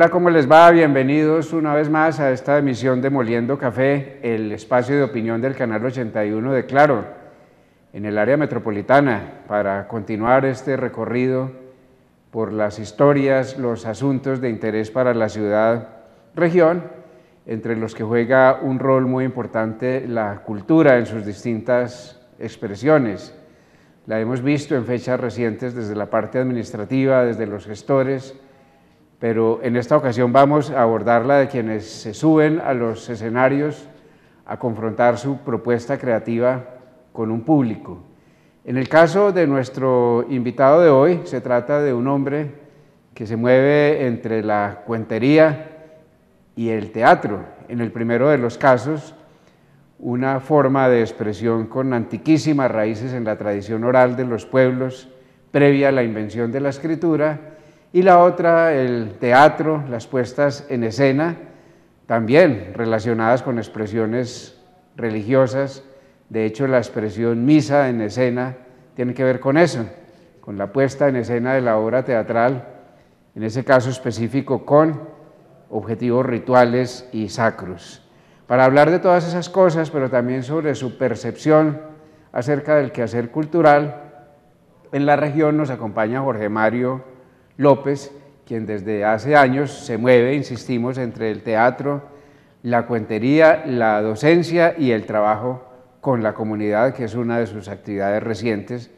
Hola, ¿cómo les va? Bienvenidos una vez más a esta emisión de Moliendo Café, el espacio de opinión del canal 81 de Claro, en el área metropolitana, para continuar este recorrido por las historias, los asuntos de interés para la ciudad-región, entre los que juega un rol muy importante la cultura en sus distintas expresiones. La hemos visto en fechas recientes desde la parte administrativa, desde los gestores, pero en esta ocasión vamos a abordarla de quienes se suben a los escenarios a confrontar su propuesta creativa con un público. En el caso de nuestro invitado de hoy, se trata de un hombre que se mueve entre la cuentería y el teatro. En el primero de los casos, una forma de expresión con antiquísimas raíces en la tradición oral de los pueblos previa a la invención de la escritura, y la otra, el teatro, las puestas en escena, también relacionadas con expresiones religiosas. De hecho, la expresión misa en escena tiene que ver con eso, con la puesta en escena de la obra teatral, en ese caso específico con objetivos rituales y sacros. Para hablar de todas esas cosas, pero también sobre su percepción acerca del quehacer cultural, en la región nos acompaña Jorge Mario López, quien desde hace años se mueve, insistimos, entre el teatro, la cuentería, la docencia y el trabajo con la comunidad, que es una de sus actividades recientes.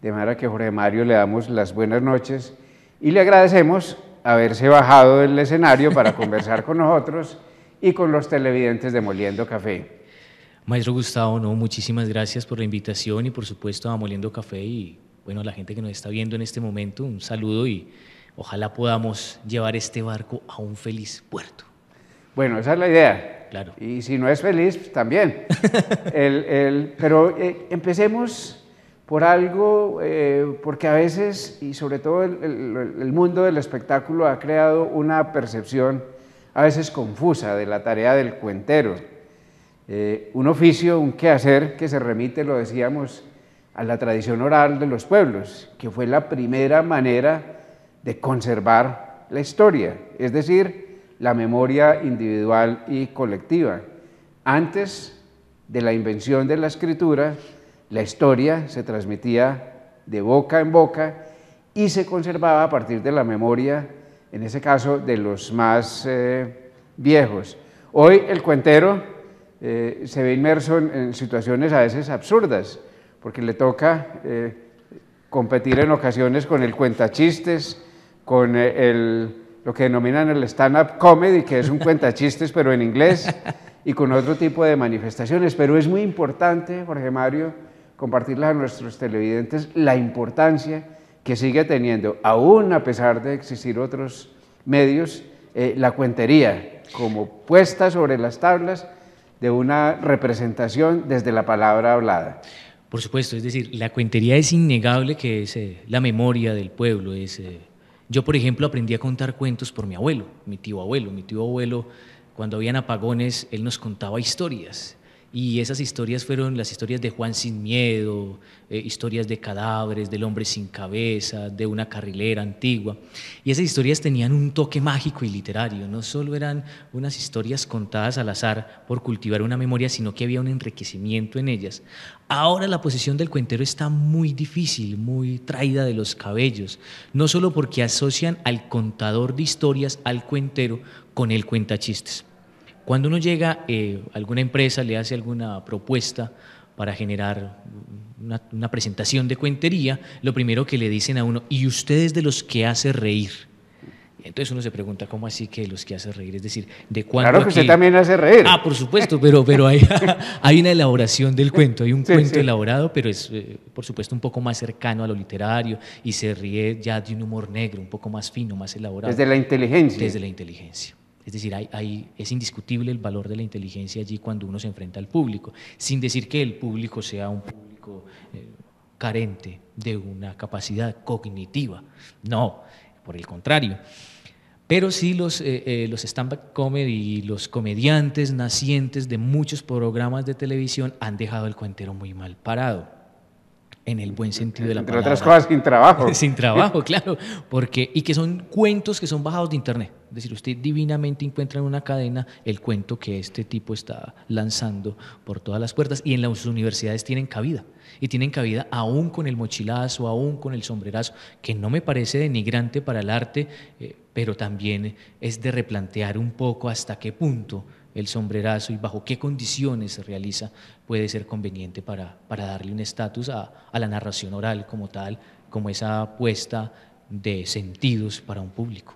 De manera que Jorge Mario le damos las buenas noches y le agradecemos haberse bajado del escenario para conversar con nosotros y con los televidentes de Moliendo Café. Maestro Gustavo, no, muchísimas gracias por la invitación y por supuesto a Moliendo Café y bueno, a la gente que nos está viendo en este momento, un saludo y ojalá podamos llevar este barco a un feliz puerto. Bueno, esa es la idea. Claro. Y si no es feliz, pues también. Pero empecemos por algo, porque a veces, y sobre todo el mundo del espectáculo ha creado una percepción a veces confusa de la tarea del cuentero. Un oficio, un quehacer que se remite, lo decíamos, a la tradición oral de los pueblos, que fue la primera manera de conservar la historia, es decir, la memoria individual y colectiva. Antes de la invención de la escritura, la historia se transmitía de boca en boca y se conservaba a partir de la memoria, en ese caso, de los más viejos. Hoy el cuentero se ve inmerso en situaciones a veces absurdas, porque le toca competir en ocasiones con el cuentachistes, con lo que denominan el stand-up comedy, que es un cuentachistes pero en inglés, y con otro tipo de manifestaciones. Pero es muy importante, Jorge Mario, compartirles a nuestros televidentes la importancia que sigue teniendo, aún a pesar de existir otros medios, la cuentería, como puesta sobre las tablas de una representación desde la palabra hablada. Por supuesto, es decir, la cuentería es innegable que es la memoria del pueblo. Yo, por ejemplo, aprendí a contar cuentos por mi abuelo, mi tío abuelo. Mi tío abuelo, cuando habían apagones, él nos contaba historias. Y esas historias fueron las historias de Juan sin miedo, historias de cadáveres, del hombre sin cabeza, de una carrilera antigua. Y esas historias tenían un toque mágico y literario. No solo eran unas historias contadas al azar por cultivar una memoria, sino que había un enriquecimiento en ellas. Ahora la posición del cuentero está muy difícil, muy traída de los cabellos. No solo porque asocian al contador de historias, al cuentero, con el cuentachistes. Cuando uno llega, alguna empresa le hace alguna propuesta para generar una presentación de cuentería, lo primero que le dicen a uno, ¿y usted es de los que hace reír? Entonces uno se pregunta, ¿cómo así que los que hace reír? Es decir, ¿de cuándo? Claro que usted también hace reír. Ah, por supuesto, pero hay una elaboración del cuento, hay un cuento elaborado, pero es, por supuesto, un poco más cercano a lo literario y se ríe ya de un humor negro, un poco más fino, más elaborado. Desde la inteligencia. Desde la inteligencia. Es decir, es indiscutible el valor de la inteligencia allí cuando uno se enfrenta al público, sin decir que el público sea un público carente de una capacidad cognitiva. No, por el contrario. Pero sí los stand-up comedy y los comediantes nacientes de muchos programas de televisión han dejado el cuentero muy mal parado. en el buen sentido de la Entre palabra. otras cosas, sin trabajo. Sin trabajo, claro, y que son cuentos que son bajados de internet. Es decir, usted divinamente encuentra en una cadena el cuento que este tipo está lanzando por todas las puertas, y en las universidades tienen cabida. Y tienen cabida aún con el mochilazo, aún con el sombrerazo, que no me parece denigrante para el arte, pero también es de replantear un poco hasta qué punto el sombrerazo y bajo qué condiciones se realiza puede ser conveniente para darle un estatus a la narración oral como tal, como esa apuesta de sentidos para un público.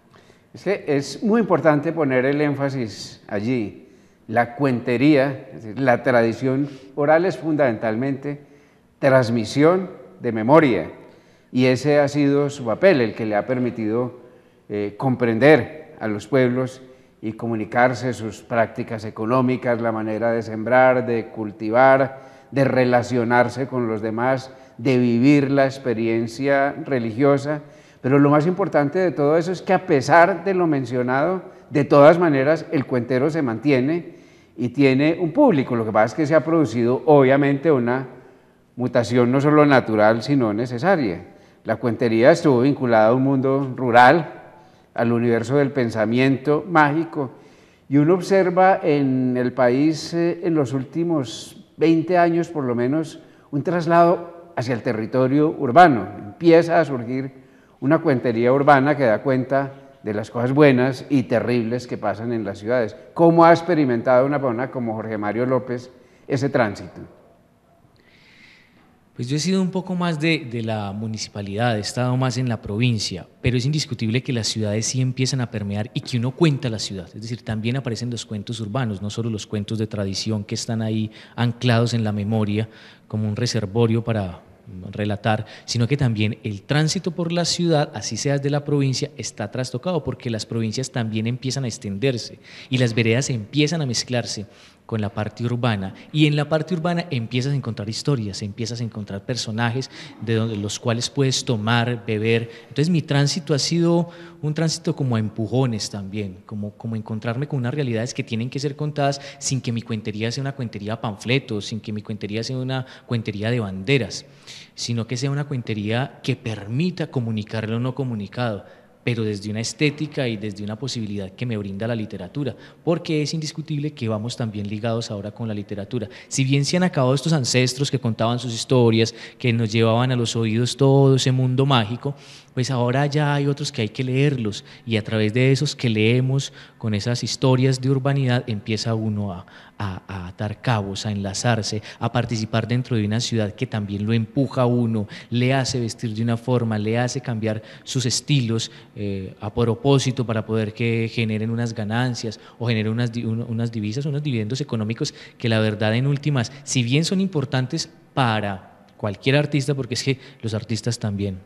Es que es muy importante poner el énfasis allí. La cuentería, es decir, la tradición oral es fundamentalmente transmisión de memoria, y ese ha sido su papel, el que le ha permitido comprender a los pueblos y comunicarse sus prácticas económicas, la manera de sembrar, de cultivar, de relacionarse con los demás, de vivir la experiencia religiosa. Pero lo más importante de todo eso es que, a pesar de lo mencionado, de todas maneras el cuentero se mantiene y tiene un público. Lo que pasa es que se ha producido obviamente una mutación no solo natural, sino necesaria. La cuentería estuvo vinculada a un mundo rural, al universo del pensamiento mágico, y uno observa en el país en los últimos 20 años por lo menos un traslado hacia el territorio urbano. Empieza a surgir una cuentería urbana que da cuenta de las cosas buenas y terribles que pasan en las ciudades. ¿Cómo ha experimentado una persona como Jorge Mario López ese tránsito? Pues yo he sido un poco más de la municipalidad, he estado más en la provincia, pero es indiscutible que las ciudades sí empiezan a permear y que uno cuenta la ciudad. Es decir, también aparecen los cuentos urbanos, no solo los cuentos de tradición que están ahí anclados en la memoria como un reservorio para relatar, sino que también el tránsito por la ciudad, así sea de la provincia, está trastocado, porque las provincias también empiezan a extenderse y las veredas empiezan a mezclarse con la parte urbana, y en la parte urbana empiezas a encontrar historias, empiezas a encontrar personajes de los cuales puedes tomar, beber. Entonces mi tránsito ha sido un tránsito como a empujones también, como encontrarme con unas realidades que tienen que ser contadas sin que mi cuentería sea una cuentería panfletos, sin que mi cuentería sea una cuentería de banderas, sino que sea una cuentería que permita comunicar lo no comunicado, pero desde una estética y desde una posibilidad que me brinda la literatura, porque es indiscutible que vamos también ligados ahora con la literatura. Si bien se han acabado estos ancestros que contaban sus historias, que nos llevaban a los oídos todo ese mundo mágico, pues ahora ya hay otros que hay que leerlos, y a través de esos que leemos con esas historias de urbanidad empieza uno a atar cabos, a enlazarse, a participar dentro de una ciudad que también lo empuja a uno, le hace vestir de una forma, le hace cambiar sus estilos a propósito para poder que generen unas ganancias o generen unas divisas, unos dividendos económicos que la verdad en últimas, si bien son importantes para cualquier artista, porque es que los artistas también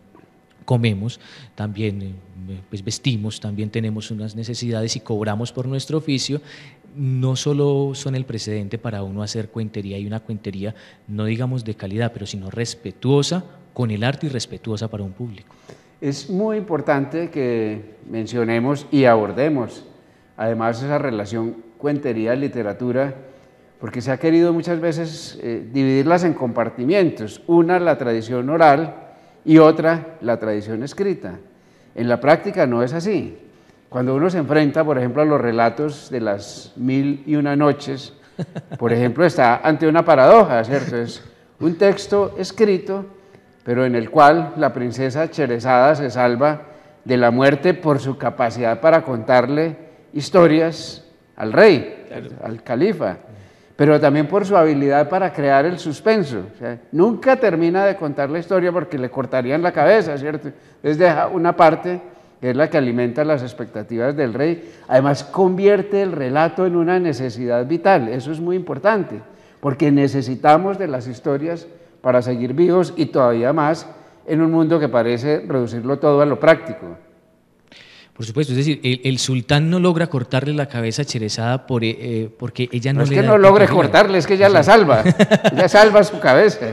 comemos, también pues vestimos, también tenemos unas necesidades y cobramos por nuestro oficio, no solo son el precedente para uno hacer cuentería, y una cuentería no digamos de calidad, pero sino respetuosa con el arte y respetuosa para un público. Es muy importante que mencionemos y abordemos además esa relación cuentería-literatura, porque se ha querido muchas veces dividirlas en compartimientos, una la tradición oral y otra la tradición escrita. En la práctica no es así. Cuando uno se enfrenta, por ejemplo, a los relatos de las 1001 noches, por ejemplo, está ante una paradoja, ¿cierto? Es un texto escrito, pero en el cual la princesa Sherezada se salva de la muerte por su capacidad para contarle historias al rey, claro, al califa, pero también por su habilidad para crear el suspenso. O sea, nunca termina de contar la historia porque le cortarían la cabeza, ¿cierto? Entonces deja una parte que es la que alimenta las expectativas del rey. Además, convierte el relato en una necesidad vital. Eso es muy importante, porque necesitamos de las historias para seguir vivos, y todavía más en un mundo que parece reducirlo todo a lo práctico. Por supuesto, es decir, el sultán no logra cortarle la cabeza a Sherezada porque ella no le da... No es que no logre cortarle, es que ella la salva, ella salva su cabeza.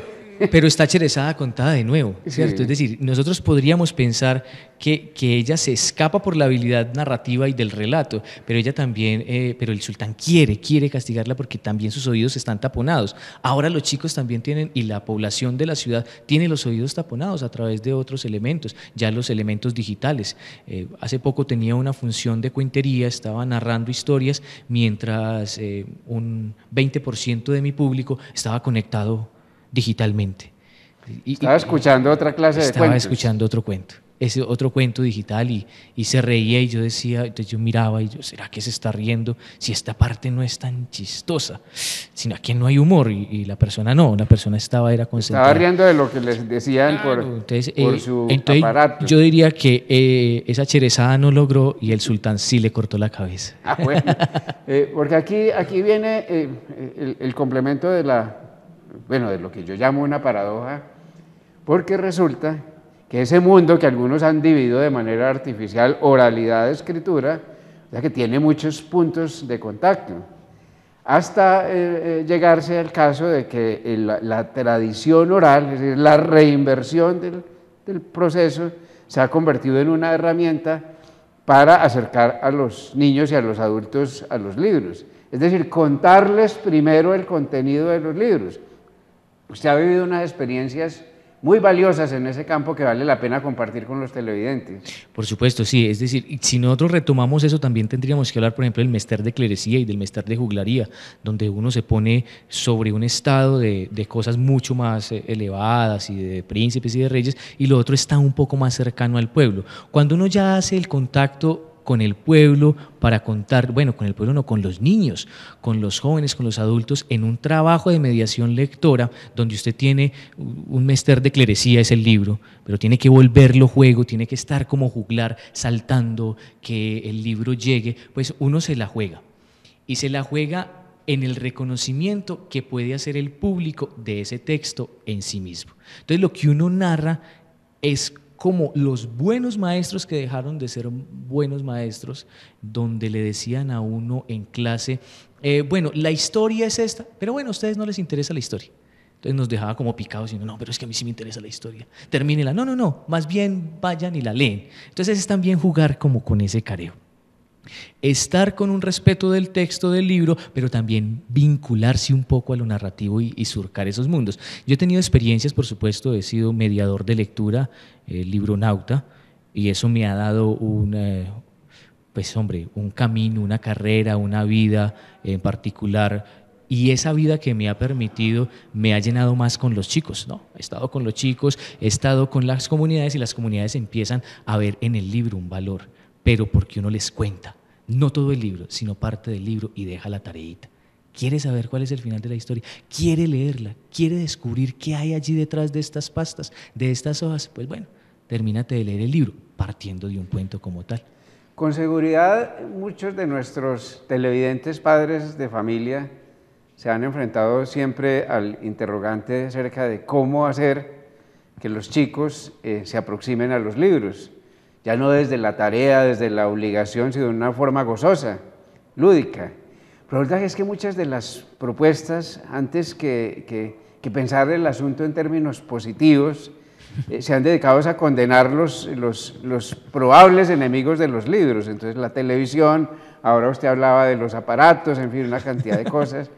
Pero está Cherezada contada de nuevo, ¿cierto? Sí. Es decir, nosotros podríamos pensar que ella se escapa por la habilidad narrativa y del relato, pero ella también, pero el sultán quiere castigarla porque también sus oídos están taponados. Ahora los chicos también tienen, y la población de la ciudad tiene los oídos taponados a través de otros elementos, ya los elementos digitales. Hace poco tenía una función de cuentería, estaba narrando historias mientras un 20% de mi público estaba conectado digitalmente. Estaba escuchando otra clase de cuentos. Estaba escuchando otro cuento, ese otro cuento digital y se reía y yo decía, entonces yo miraba y yo, ¿será que se está riendo? Si esta parte no es tan chistosa, sino aquí no hay humor y la persona no, la persona era concentrada. Estaba riendo de lo que les decían entonces, por su entonces aparato. yo diría que esa Cherezada no logró y el sultán sí le cortó la cabeza. Ah, bueno, porque aquí viene el complemento de de lo que yo llamo una paradoja, porque resulta que ese mundo que algunos han dividido de manera artificial, oralidad, escritura, o sea que tiene muchos puntos de contacto, hasta llegarse al caso de que la tradición oral, es decir, la reinversión del proceso, se ha convertido en una herramienta para acercar a los niños y a los adultos a los libros. Es decir, contarles primero el contenido de los libros. Usted ha vivido unas experiencias muy valiosas en ese campo que vale la pena compartir con los televidentes. Por supuesto, sí. Es decir, si nosotros retomamos eso, también tendríamos que hablar, por ejemplo, del mester de clerecía y del mester de juglaría, donde uno se pone sobre un estado de cosas mucho más elevadas y de príncipes y de reyes, y lo otro está un poco más cercano al pueblo. Cuando uno ya hace el contacto con el pueblo para contar, bueno, con el pueblo no, con los niños, con los jóvenes, con los adultos, en un trabajo de mediación lectora, donde usted tiene un mester de clerecía, es el libro, pero tiene que volverlo juego, tiene que estar como juglar, saltando, que el libro llegue, pues uno se la juega. Y se la juega en el reconocimiento que puede hacer el público de ese texto en sí mismo. Entonces lo que uno narra es como los buenos maestros que dejaron de ser buenos maestros, donde le decían a uno en clase, bueno, la historia es esta, pero bueno, a ustedes no les interesa la historia. Entonces nos dejaba como picados diciendo, no, pero es que a mí sí me interesa la historia. Termínela. No, más bien vayan y la leen. Entonces es también jugar como con ese careo. Estar con un respeto del texto del libro, pero también vincularse un poco a lo narrativo y surcar esos mundos. Yo he tenido experiencias, por supuesto, he sido mediador de lectura, libronauta, y eso me ha dado un camino, una carrera, una vida en particular. Y esa vida que me ha permitido me ha llenado más con los chicos, ¿no? He estado con los chicos, he estado con las comunidades y las comunidades empiezan a ver en el libro un valor, pero porque uno les cuenta, no todo el libro, sino parte del libro y deja la tareita. ¿Quiere saber cuál es el final de la historia? ¿Quiere leerla? ¿Quiere descubrir qué hay allí detrás de estas pastas, de estas hojas? Pues bueno, termínate de leer el libro, partiendo de un cuento como tal. Con seguridad, muchos de nuestros televidentes, padres de familia, se han enfrentado siempre al interrogante acerca de cómo hacer que los chicos se aproximen a los libros, ya no desde la tarea, desde la obligación, sino de una forma gozosa, lúdica. Pero la verdad es que muchas de las propuestas, antes que pensar el asunto en términos positivos, se han dedicado a condenar los probables enemigos de los libros. Entonces la televisión, ahora usted hablaba de los aparatos, en fin, una cantidad de cosas.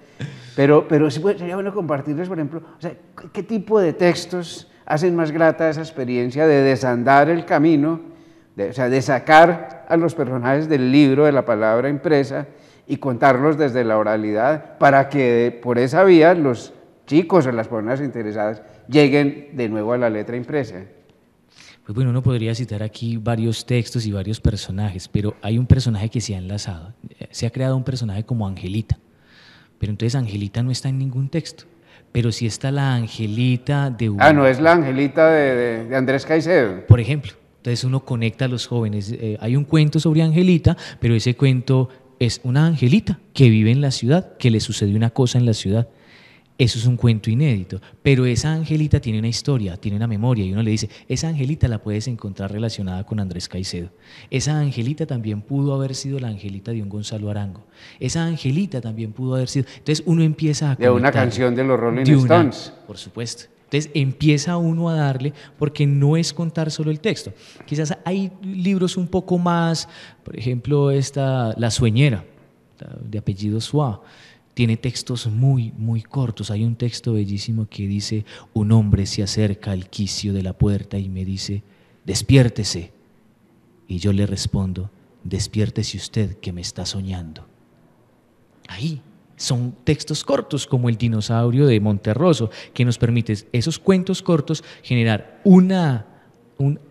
Pero sí sería bueno compartirles, por ejemplo, o sea, qué tipo de textos hacen más grata esa experiencia de desandar el camino, de sacar a los personajes del libro, de la palabra impresa, y contarlos desde la oralidad, para que por esa vía los chicos o las personas interesadas lleguen de nuevo a la letra impresa. Pues bueno, uno podría citar aquí varios textos y varios personajes, pero hay un personaje que se ha enlazado. Se ha creado un personaje como Angelita, pero entonces Angelita no está en ningún texto, pero sí está la Angelita de... no es la Angelita de Andrés Caicedo. Por ejemplo, entonces uno conecta a los jóvenes. Hay un cuento sobre Angelita, pero ese cuento es una Angelita que vive en la ciudad, que le sucedió una cosa en la ciudad. Eso es un cuento inédito, pero esa Angelita tiene una historia, tiene una memoria, y uno le dice, esa Angelita la puedes encontrar relacionada con Andrés Caicedo. Esa Angelita también pudo haber sido la Angelita de un Gonzalo Arango. Esa Angelita también pudo haber sido... Entonces uno empieza a conectar. De una canción de los Rolling Stones. Por supuesto. Entonces empieza uno a darle, porque no es contar solo el texto. Quizás hay libros un poco más, por ejemplo, La Sueñera, de apellido Suá, tiene textos muy, muy cortos. Hay un texto bellísimo que dice: un hombre se acerca al quicio de la puerta y me dice, despiértese. Y yo le respondo, despiértese usted que me está soñando. Ahí son textos cortos como El dinosaurio de Monterroso, que nos permite esos cuentos cortos generar una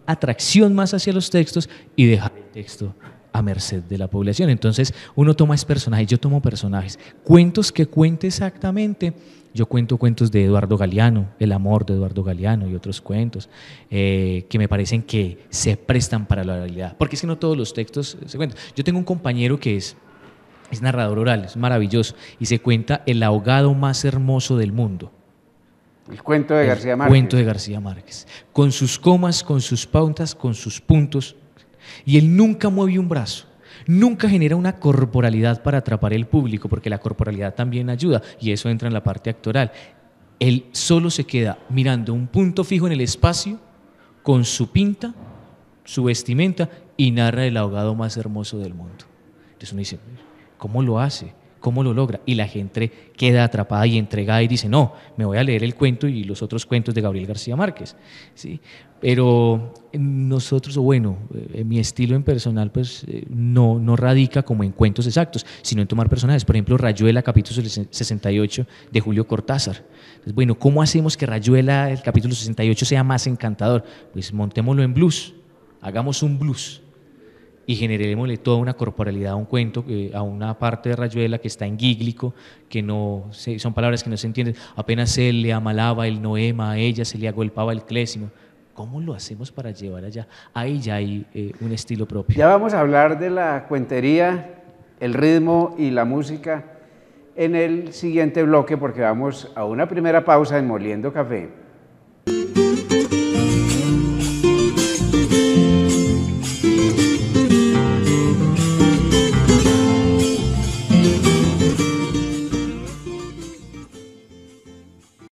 atracción más hacia los textos y dejar el texto a merced de la población. Entonces uno toma personajes, yo tomo personajes, cuentos que cuente exactamente. Yo cuento cuentos de Eduardo Galeano, El amor de Eduardo Galeano y otros cuentos que me parecen que se prestan para la realidad, porque es que no todos los textos se cuentan. Yo tengo un compañero que es narrador oral, es maravilloso, y se cuenta el ahogado más hermoso del mundo. El cuento de García Márquez. El cuento de García Márquez, con sus comas, con sus pautas, con sus puntos, y él nunca mueve un brazo, nunca genera una corporalidad para atrapar el público, porque la corporalidad también ayuda, y eso entra en la parte actoral. Él solo se queda mirando un punto fijo en el espacio, con su pinta, su vestimenta, y narra el ahogado más hermoso del mundo. Entonces uno dice, ¿cómo lo hace? ¿Cómo lo logra? Y la gente queda atrapada y entregada y dice, no, me voy a leer el cuento y los otros cuentos de Gabriel García Márquez. ¿Sí? Pero nosotros, o bueno, mi estilo en personal, pues no radica como en cuentos exactos, sino en tomar personajes. Por ejemplo, Rayuela, capítulo 68 de Julio Cortázar. Entonces, bueno, ¿cómo hacemos que Rayuela, el capítulo 68, sea más encantador? Pues montémoslo en blues, hagamos un blues y generémosle toda una corporalidad a un cuento, a una parte de Rayuela que está en gíglico, que no son palabras que no se entienden. Apenas él le amalaba el noema, a ella se le agolpaba el clésimo. ¿Cómo lo hacemos para llevar allá? Ahí ya hay un estilo propio. Ya vamos a hablar de la cuentería, el ritmo y la música en el siguiente bloque, porque vamos a una primera pausa en Moliendo Café.